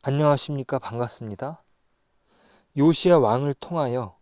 안녕하십니까. 반갑습니다. 요시야 왕을 통하여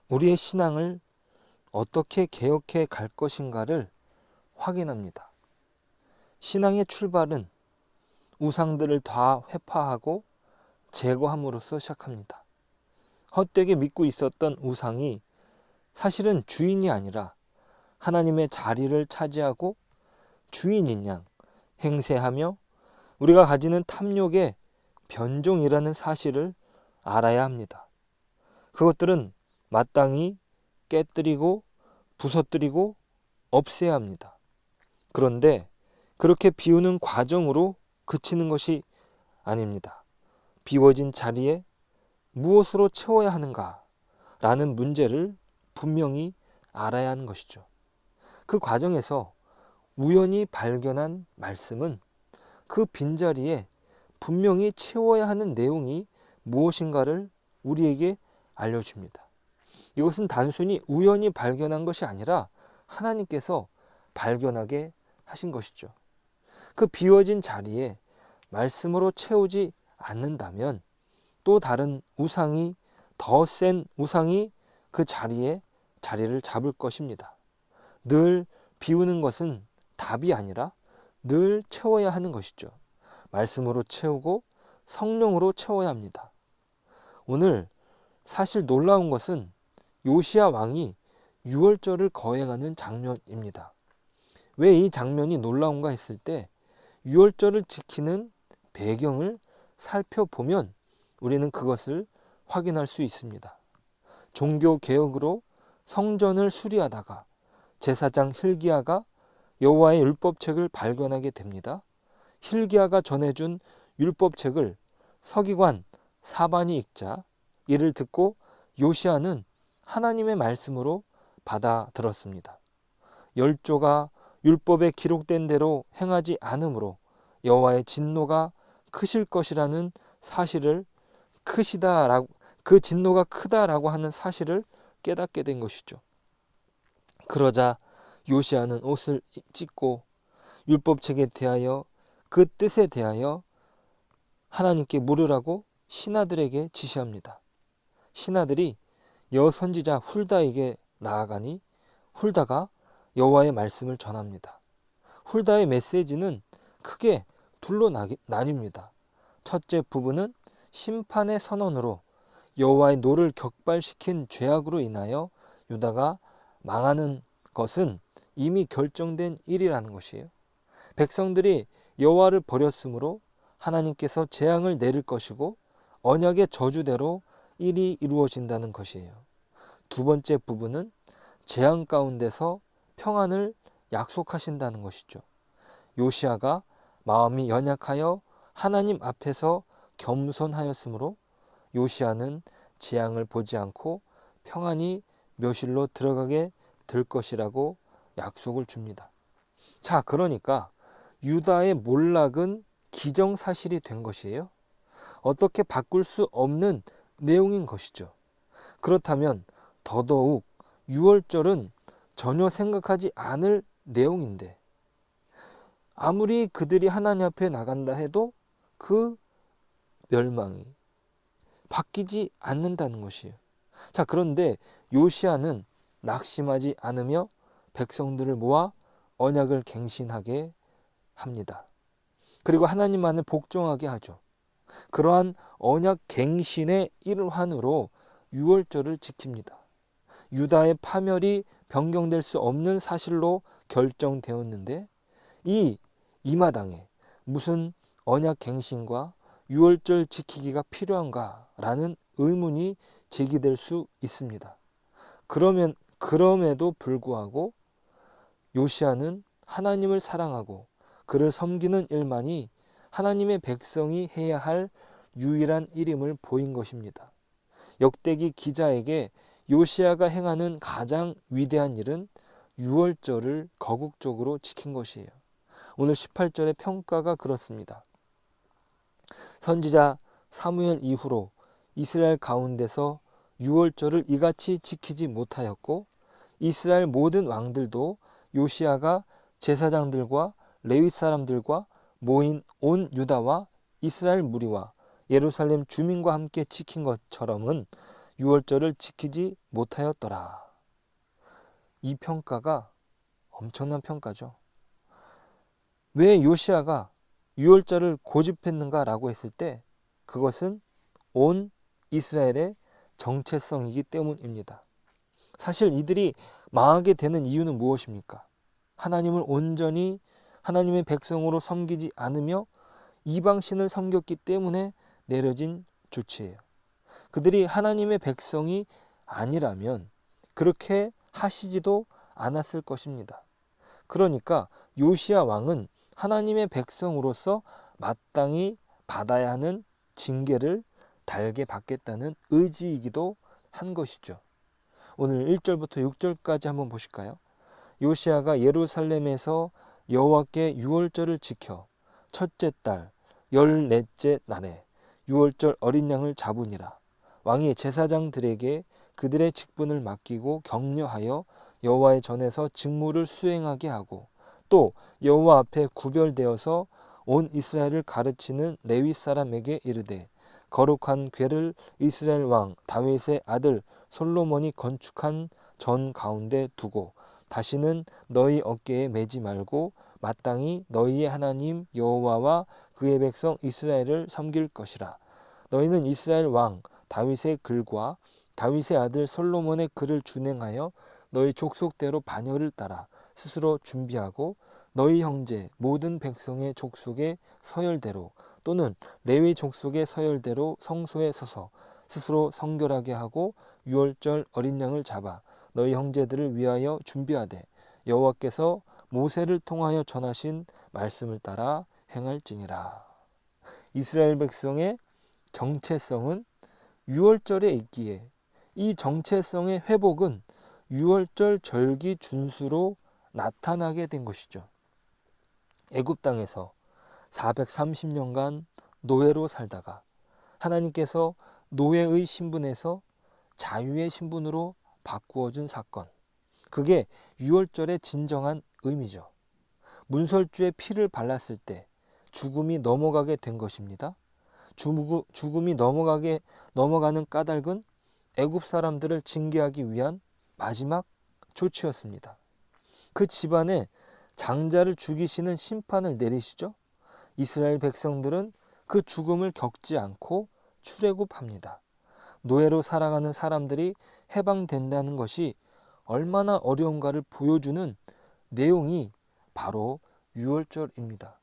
우리의 신앙을 어떻게 개혁해 갈 것인가를 확인합니다. 신앙의 출발은 우상들을 다 회파하고 제거함으로써 시작합니다. 헛되게 믿고 있었던 우상이 사실은 주인이 아니라 하나님의 자리를 차지하고 주인인 양 행세하며 우리가 가지는 탐욕의 변종이라는 사실을 알아야 합니다. 그것들은 마땅히 깨뜨리고 부서뜨리고 없애야 합니다. 그런데 그렇게 비우는 과정으로 그치는 것이 아닙니다. 비워진 자리에 무엇으로 채워야 하는가 라는 문제를 분명히 알아야 하는 것이죠. 그 과정에서 우연히 발견한 말씀은 그 빈자리에 분명히 채워야 하는 내용이 무엇인가를 우리에게 알려줍니다. 이것은 단순히 우연히 발견한 것이 아니라 하나님께서 발견하게 하신 것이죠. 그 비워진 자리에 말씀으로 채우지 않는다면 또 다른 우상이, 더 센 우상이 그 자리에 자리를 잡을 것입니다. 늘 비우는 것은 답이 아니라 늘 채워야 하는 것이죠. 말씀으로 채우고 성령으로 채워야 합니다. 오늘 사실 놀라운 것은 요시야 왕이 유월절을 거행하는 장면입니다. 왜 이 장면이 놀라운가 했을 때 유월절을 지키는 배경을 살펴보면 우리는 그것을 확인할 수 있습니다. 종교개혁으로 성전을 수리하다가 제사장 hil기야가 여호와의 율법책을 발견하게 됩니다. hil기야가 전해준 율법책을 서기관 사반이 읽자 이를 듣고 요시야는 하나님의 말씀으로 받아들었습니다. 열조가 율법에 기록된 대로 행하지 않으므로 여호와의 진노가 크실 것이라는 사실을 그 진노가 크다라고 하는 사실을 깨닫게 된 것이죠. 그러자 요시야는 옷을 찢고 율법책에 대하여 그 뜻에 대하여 하나님께 물으라고 신하들에게 지시합니다. 신하들이 여선지자 훌다에게 나아가니 훌다가 여호와의 말씀을 전합니다. 훌다의 메시지는 크게 둘로 나뉩니다. 첫째 부분은 심판의 선언으로 여호와의 노를 격발시킨 죄악으로 인하여 유다가 망하는 것은 이미 결정된 일이라는 것이에요. 백성들이 여호와를 버렸으므로 하나님께서 재앙을 내릴 것이고 언약의 저주대로 일이 이루어진다는 것이에요. 두 번째 부분은 재앙 가운데서 평안을 약속하신다는 것이죠. 요시야가 마음이 연약하여 하나님 앞에서 겸손하였으므로 요시야는 재앙을 보지 않고 평안히 묘실로 들어가게 될 것이라고 약속을 줍니다. 자, 그러니까 유다의 몰락은 기정사실이 된 것이에요. 어떻게 바꿀 수 없는 내용인 것이죠. 그렇다면 더더욱 유월절은 전혀 생각하지 않을 내용인데 아무리 그들이 하나님 앞에 나간다 해도 그 멸망이 바뀌지 않는다는 것이에요. 자, 그런데 요시야는 낙심하지 않으며 백성들을 모아 언약을 갱신하게 합니다. 그리고 하나님만을 복종하게 하죠. 그러한 언약 갱신의 일환으로 유월절을 지킵니다. 유다의 파멸이 변경될 수 없는 사실로 결정되었는데 이 마당에 무슨 언약 갱신과 유월절 지키기가 필요한가라는 의문이 제기될 수 있습니다. 그럼에도 불구하고 요시야는 하나님을 사랑하고 그를 섬기는 일만이 하나님의 백성이 해야 할 유일한 일임을 보인 것입니다. 역대기 기자에게 요시야가 행하는 가장 위대한 일은 유월절을 거국적으로 지킨 것이에요. 오늘 18절의 평가가 그렇습니다. 선지자 사무엘 이후로 이스라엘 가운데서 유월절을 이같이 지키지 못하였고 이스라엘 모든 왕들도 요시야가 제사장들과 레위 사람들과 모인 온 유다와 이스라엘 무리와 예루살렘 주민과 함께 지킨 것처럼은 유월절을 지키지 못하였더라. 이 평가가 엄청난 평가죠. 왜 요시야가 유월절을 고집했는가라고 했을 때 그것은 온 이스라엘의 정체성이기 때문입니다. 사실 이들이 망하게 되는 이유는 무엇입니까? 하나님을 온전히 하나님의 백성으로 섬기지 않으며 이방신을 섬겼기 때문에 내려진 조치예요. 그들이 하나님의 백성이 아니라면 그렇게 하시지도 않았을 것입니다. 그러니까 요시야 왕은 하나님의 백성으로서 마땅히 받아야 하는 징계를 달게 받겠다는 의지이기도 한 것이죠. 오늘 1절부터 6절까지 한번 보실까요? 요시야가 예루살렘에서 여호와께 유월절을 지켜 첫째 달 14째 날에 유월절 어린 양을 잡으니라. 왕이 제사장들에게 그들의 직분을 맡기고 격려하여 여호와의 전에서 직무를 수행하게 하고 또 여호와 앞에 구별되어서 온 이스라엘을 가르치는 레위 사람에게 이르되 거룩한 궤를 이스라엘 왕 다윗의 아들 솔로몬이 건축한 전 가운데 두고 다시는 너희 어깨에 매지 말고 마땅히 너희의 하나님 여호와와 그의 백성 이스라엘을 섬길 것이라. 너희는 이스라엘 왕 다윗의 글과 다윗의 아들 솔로몬의 글을 준행하여 너희 족속대로 반열을 따라 스스로 준비하고 너희 형제 모든 백성의 족속의 서열대로 또는 레위 족속의 서열대로 성소에 서서 스스로 성결하게 하고 유월절 어린 양을 잡아 너희 형제들을 위하여 준비하되 여호와께서 모세를 통하여 전하신 말씀을 따라 행할지니라. 이스라엘 백성의 정체성은 유월절에 있기에 이 정체성의 회복은 유월절 절기 준수로 나타나게 된 것이죠. 애굽 땅에서 430년간 노예로 살다가 하나님께서 노예의 신분에서 자유의 신분으로 바꾸어준 사건. 그게 유월절의 진정한 의미죠. 문설주에 피를 발랐을 때 죽음이 넘어가게 된 것입니다. 죽음이 넘어가는 까닭은 애굽 사람들을 징계하기 위한 마지막 조치였습니다. 그 집안에 장자를 죽이시는 심판을 내리시죠. 이스라엘 백성들은 그 죽음을 겪지 않고 출애굽합니다. 노예로 살아가는 사람들이 해방된다는 것이 얼마나 어려운가를 보여주는 내용이 바로 유월절입니다.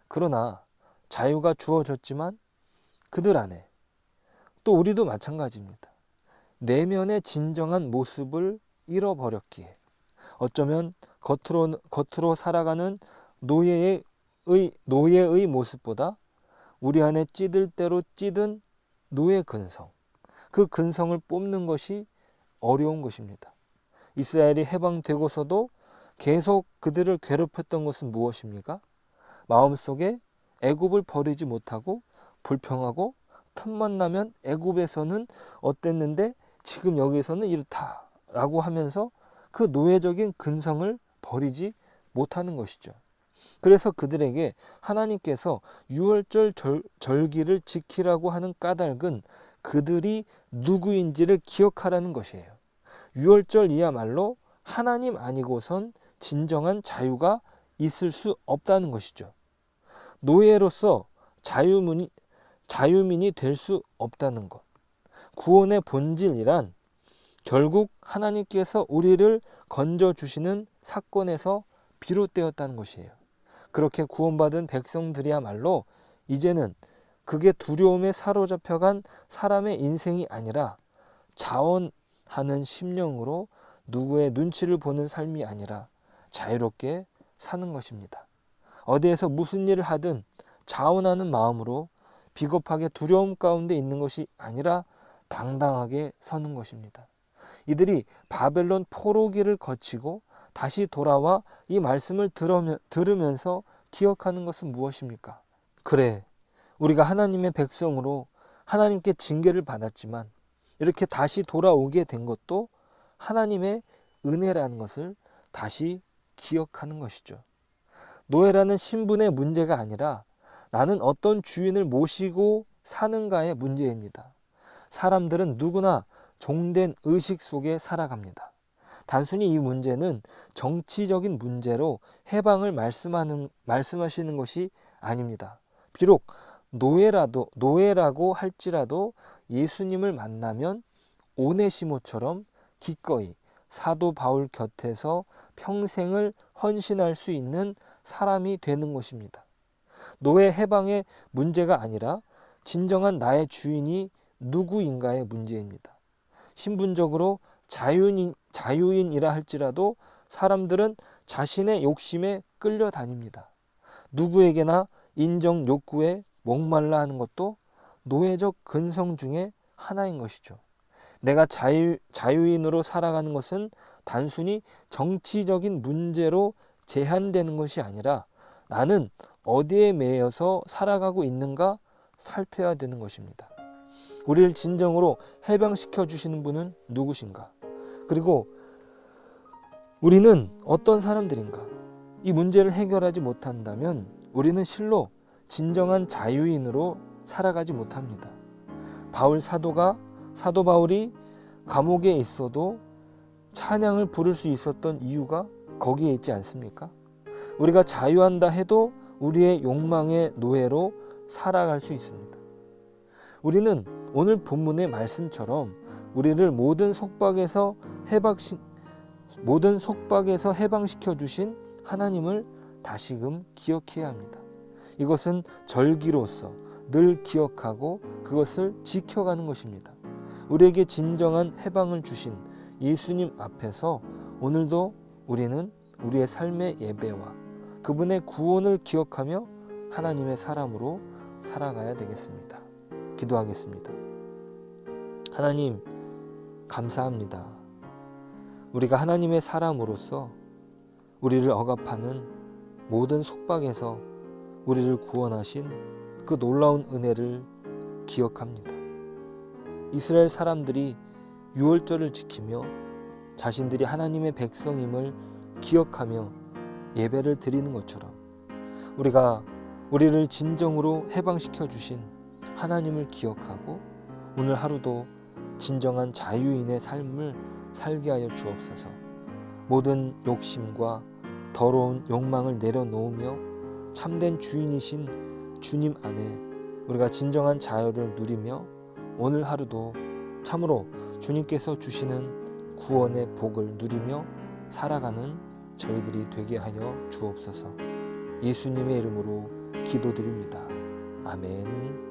그러나 자유가 주어졌지만 그들 안에 또 우리도 마찬가지입니다. 내면의 진정한 모습을 잃어버렸기에 어쩌면 겉으로 살아가는 노예의 모습보다 우리 안에 찌들 대로 찌든 노예 근성, 그 근성을 뽑는 것이 어려운 것입니다. 이스라엘이 해방되고서도 계속 그들을 괴롭혔던 것은 무엇입니까? 마음속에 애굽을 버리지 못하고 불평하고 틈만 나면 애굽에서는 어땠는데 지금 여기서는 이렇다라고 하면서 그 노예적인 근성을 버리지 못하는 것이죠. 그래서 그들에게 하나님께서 유월절 절기를 지키라고 하는 까닭은 그들이 누구인지를 기억하라는 것이에요. 유월절이야말로 하나님 아니고선 진정한 자유가 있을 수 없다는 것이죠. 노예로서 자유민이 될 수 없다는 것. 구원의 본질이란 결국 하나님께서 우리를 건져주시는 사건에서 비롯되었다는 것이에요. 그렇게 구원받은 백성들이야말로 이제는 그게 두려움에 사로잡혀간 사람의 인생이 아니라 자원하는 심령으로 누구의 눈치를 보는 삶이 아니라 자유롭게 사는 것입니다. 어디에서 무슨 일을 하든 자원하는 마음으로 비겁하게 두려움 가운데 있는 것이 아니라 당당하게 서는 것입니다. 이들이 바벨론 포로기를 거치고 다시 돌아와 이 말씀을 들으면서 기억하는 것은 무엇입니까? 그래, 우리가 하나님의 백성으로 하나님께 징계를 받았지만 이렇게 다시 돌아오게 된 것도 하나님의 은혜라는 것을 다시 기억하는 것이죠. 노예라는 신분의 문제가 아니라 나는 어떤 주인을 모시고 사는가의 문제입니다. 사람들은 누구나 종된 의식 속에 살아갑니다. 단순히 이 문제는 정치적인 문제로 해방을 말씀하시는 것이 아닙니다. 비록 노예라고 할지라도 예수님을 만나면 오네시모처럼 기꺼이 사도 바울 곁에서 평생을 헌신할 수 있는 사람이 되는 것입니다. 노예 해방의 문제가 아니라 진정한 나의 주인이 누구인가의 문제입니다. 신분적으로 자유인이라 할지라도 사람들은 자신의 욕심에 끌려다닙니다. 누구에게나 인정 욕구에 목말라 하는 것도 노예적 근성 중에 하나인 것이죠. 내가 자유인으로 살아가는 것은 단순히 정치적인 문제로 제한되는 것이 아니라 나는 어디에 매여서 살아가고 있는가 살펴야 되는 것입니다. 우리를 진정으로 해방시켜 주시는 분은 누구신가? 그리고 우리는 어떤 사람들인가? 이 문제를 해결하지 못한다면 우리는 실로 진정한 자유인으로 살아가지 못합니다. 사도 바울이 감옥에 있어도 찬양을 부를 수 있었던 이유가 거기에 있지 않습니까? 우리가 자유한다 해도 우리의 욕망의 노예로 살아갈 수 있습니다. 우리는 오늘 본문의 말씀처럼 우리를 모든 속박에서 해방시켜 주신 하나님을 다시금 기억해야 합니다. 이것은 절기로서 늘 기억하고 그것을 지켜가는 것입니다. 우리에게 진정한 해방을 주신 예수님 앞에서 오늘도 우리는 우리의 삶의 예배와 그분의 구원을 기억하며 하나님의 사람으로 살아가야 되겠습니다. 기도하겠습니다. 하나님, 감사합니다. 우리가 하나님의 사람으로서 우리를 억압하는 모든 속박에서 우리를 구원하신 그 놀라운 은혜를 기억합니다. 이스라엘 사람들이 유월절을 지키며 자신들이 하나님의 백성임을 기억하며 예배를 드리는 것처럼 우리가 우리를 진정으로 해방시켜 주신 하나님을 기억하고 오늘 하루도 진정한 자유인의 삶을 살게 하여 주옵소서. 모든 욕심과 더러운 욕망을 내려놓으며 참된 주인이신 주님 안에 우리가 진정한 자유를 누리며 오늘 하루도 참으로 주님께서 주시는 구원의 복을 누리며 살아가는 저희들이 되게 하여 주옵소서. 예수님의 이름으로 기도드립니다. 아멘.